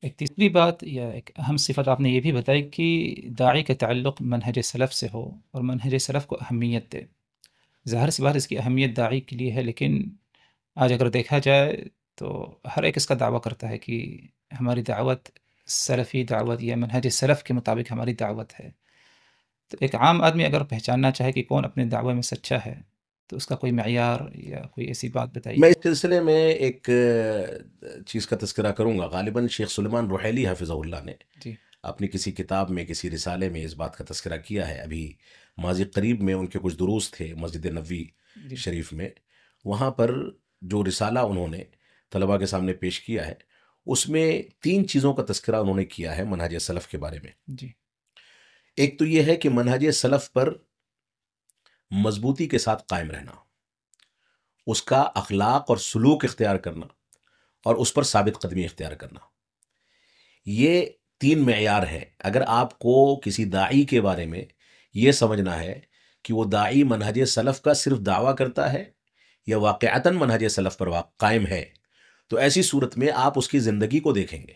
ایک تیسری بات یا ایک اہم صفت آپ نے یہ بھی بتائی کہ داعی کا تعلق منہج سلف سے ہو اور منہج سلف کو اہمیت دے. ظاہر سی بات اس کی اہمیت داعی کے لیے ہے، لیکن آج اگر دیکھا جائے تو ہر ایک اس کا دعویٰ کرتا ہے کہ ہماری دعوت سلفی دعوت یا منہج سلف کے مطابق ہماری دعوت ہے. تو ایک عام آدمی اگر پہچاننا چاہے کہ کون اپنے دعوے میں سچا ہے تو اس کا کوئی معیار یا کوئی ایسی بات میں بتائیے. اس سلسلے میں ایک چیز کا تذکرہ کروں گا. غالباً شیخ سلیمان رحیلی حفظہ اللہ نے جی اپنی کسی کتاب میں کسی رسالے میں اس بات کا تذکرہ کیا ہے. ابھی ماضی قریب میں ان کے کچھ دروس تھے مسجد نبوی جی شریف میں. وہاں پر جو رسالہ انہوں نے طلباء کے سامنے پیش کیا ہے اس میں 3 چیزوں کا تذکرہ انہوں نے کیا ہے منہج سلف کے بارے میں. جی ایک تو یہ ہے کہ منہج سلف پر مضبوطی کے ساتھ قائم رہنا، اس کا اخلاق اور سلوک اختیار کرنا اور اس پر ثابت قدمی اختیار کرنا. یہ 3 معیار ہے. اگر آپ کو کسی داعی کے بارے میں یہ سمجھنا ہے کہ وہ داعی منہج سلف کا صرف دعویٰ کرتا ہے یا واقعتاً منہج سلف پر قائم ہے، تو ایسی صورت میں آپ اس کی زندگی کو دیکھیں گے.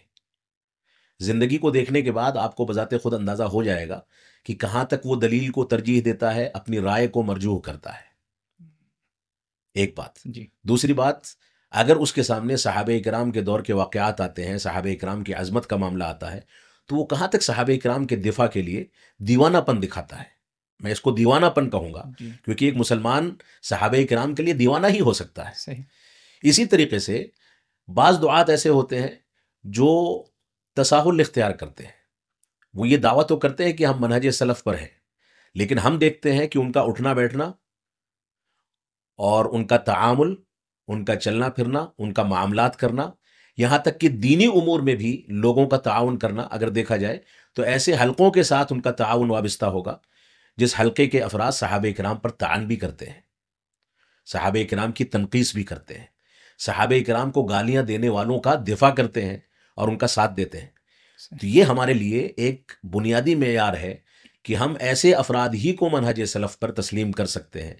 زندگی کو دیکھنے کے بعد آپ کو بذات خود اندازہ ہو جائے گا کہ کہاں تک وہ دلیل کو ترجیح دیتا ہے، اپنی رائے کو مرجوح کرتا ہے. ایک بات. جی دوسری بات، اگر اس کے سامنے صحابہ کرام کے دور کے واقعات آتے ہیں، صحابہ کرام کی عظمت کا معاملہ آتا ہے، تو وہ کہاں تک صحابہ کرام کے دفاع کے لیے دیوانہ پن دکھاتا ہے. میں اس کو دیوانہ پن کہوں گا جی کیونکہ ایک مسلمان صحابہ کرام کے لیے دیوانہ ہی ہو سکتا ہے. صحیح. اسی طریقے سے بعض دعات ایسے ہوتے ہیں جو تساہل اختیار کرتے ہیں. وہ یہ دعویٰ تو کرتے ہیں کہ ہم منہج سلف پر ہیں، لیکن ہم دیکھتے ہیں کہ ان کا اٹھنا بیٹھنا اور ان کا تعامل، ان کا چلنا پھرنا، ان کا معاملات کرنا، یہاں تک کہ دینی امور میں بھی لوگوں کا تعاون کرنا اگر دیکھا جائے تو ایسے حلقوں کے ساتھ ان کا تعاون وابستہ ہوگا جس حلقے کے افراد صحابہ کرام پر طعن بھی کرتے ہیں، صحابہ کرام کی تنقیص بھی کرتے ہیں، صحابہ کرام کو گالیاں دینے والوں کا دفاع کرتے ہیں اور ان کا ساتھ دیتے ہیں. صحیح. تو یہ ہمارے لیے ایک بنیادی معیار ہے کہ ہم ایسے افراد ہی کو منہج سلف پر تسلیم کر سکتے ہیں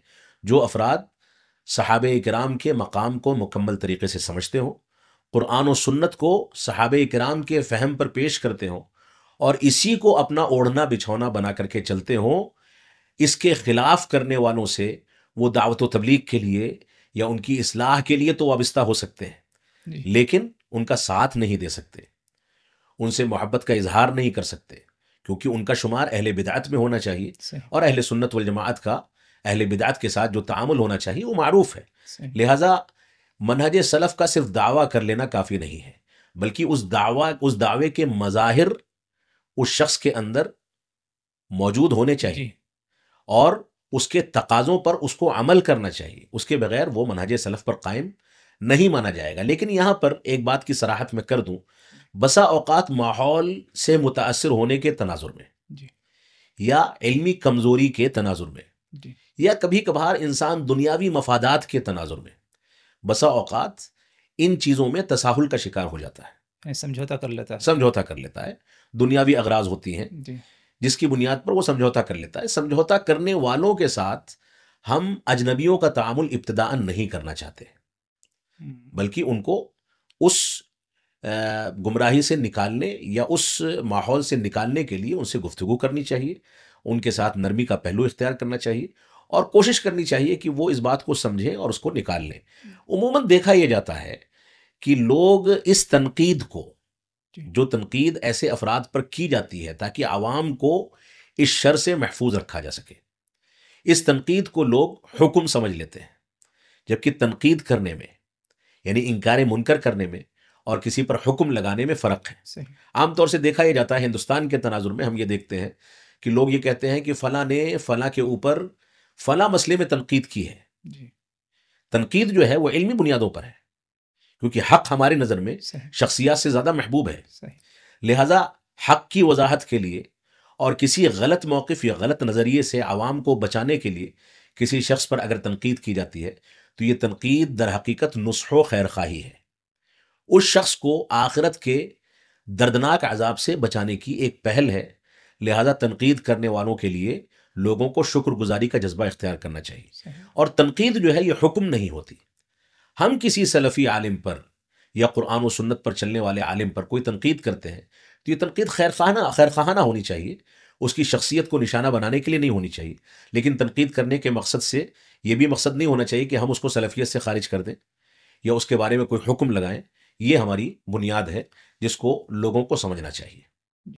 جو افراد صحابہ کرام کے مقام کو مکمل طریقے سے سمجھتے ہوں، قرآن و سنت کو صحابہ کرام کے فہم پر پیش کرتے ہوں اور اسی کو اپنا اوڑھنا بچھونا بنا کر کے چلتے ہوں. اس کے خلاف کرنے والوں سے وہ دعوت و تبلیغ کے لیے یا ان کی اصلاح کے لیے تو وابستہ ہو سکتے ہیں، جی لیکن ان کا ساتھ نہیں دے سکتے، ان سے محبت کا اظہار نہیں کر سکتے، کیونکہ ان کا شمار اہل بدعت میں ہونا چاہیے صحیح اور اہل سنت والجماعت کا اہل بدعت کے ساتھ جو تعامل ہونا چاہیے وہ معروف ہے. صحیح. لہٰذا منہج سلف کا صرف دعویٰ کر لینا کافی نہیں ہے، بلکہ اس دعوے کے مظاہر اس شخص کے اندر موجود ہونے چاہیے جی اور اس کے تقاضوں پر اس کو عمل کرنا چاہیے. اس کے بغیر وہ منہج سلف پر قائم نہیں مانا جائے گا. لیکن یہاں پر ایک بات کی صراحت میں کر دوں، بسا اوقات ماحول سے متاثر ہونے کے تناظر میں جی یا علمی کمزوری کے تناظر میں جی یا کبھی کبھار انسان دنیاوی مفادات کے تناظر میں بسا اوقات ان چیزوں میں تساہل کا شکار ہو جاتا ہے، سمجھوتا کر لیتا ہے. سمجھوتا کر لیتا ہے. دنیاوی اغراض ہوتی ہیں جی جس کی بنیاد پر وہ سمجھوتا کر لیتا ہے. سمجھوتا کرنے والوں کے ساتھ ہم اجنبیوں کا تعامل ابتداءً نہیں کرنا چاہتے، بلکہ ان کو اس گمراہی سے نکالنے یا اس ماحول سے نکالنے کے لیے ان سے گفتگو کرنی چاہیے، ان کے ساتھ نرمی کا پہلو اختیار کرنا چاہیے اور کوشش کرنی چاہیے کہ وہ اس بات کو سمجھیں اور اس کو نکال لیں. عموماً دیکھا یہ جاتا ہے کہ لوگ اس تنقید کو، جی جو تنقید ایسے افراد پر کی جاتی ہے تاکہ عوام کو اس شر سے محفوظ رکھا جا سکے، اس تنقید کو لوگ حکم سمجھ لیتے ہیں، جبکہ تنقید کرنے میں یعنی انکار منکر کرنے میں اور کسی پر حکم لگانے میں فرق ہے. صحیح. عام طور سے دیکھا یہ جاتا ہے ہندوستان کے تناظر میں ہم یہ دیکھتے ہیں کہ لوگ یہ کہتے ہیں کہ فلاں نے فلاں کے اوپر فلاں مسئلے میں تنقید کی ہے. جی تنقید جو ہے وہ علمی بنیادوں پر ہے، کیونکہ حق ہماری نظر میں صحیح شخصیات سے زیادہ محبوب ہے. صحیح. لہذا حق کی وضاحت کے لیے اور کسی غلط موقف یا غلط نظریے سے عوام کو بچانے کے لیے کسی شخص پر اگر تنقید کی جاتی ہے تو یہ تنقید در حقیقت نصح و خیر خواہی ہے، اس شخص کو آخرت کے دردناک عذاب سے بچانے کی ایک پہل ہے. لہذا تنقید کرنے والوں کے لیے لوگوں کو شکر گزاری کا جذبہ اختیار کرنا چاہیے. صحیح. اور تنقید جو ہے یہ حکم نہیں ہوتی. ہم کسی سلفی عالم پر یا قرآن و سنت پر چلنے والے عالم پر کوئی تنقید کرتے ہیں تو یہ تنقید خیر خواہانہ ہونی چاہیے، اس کی شخصیت کو نشانہ بنانے کے لیے نہیں ہونی چاہیے، لیکن تنقید کرنے کے مقصد سے یہ بھی مقصد نہیں ہونا چاہیے کہ ہم اس کو سلفیت سے خارج کر دیں یا اس کے بارے میں کوئی حکم لگائیں۔ یہ ہماری بنیاد ہے جس کو لوگوں کو سمجھنا چاہیے۔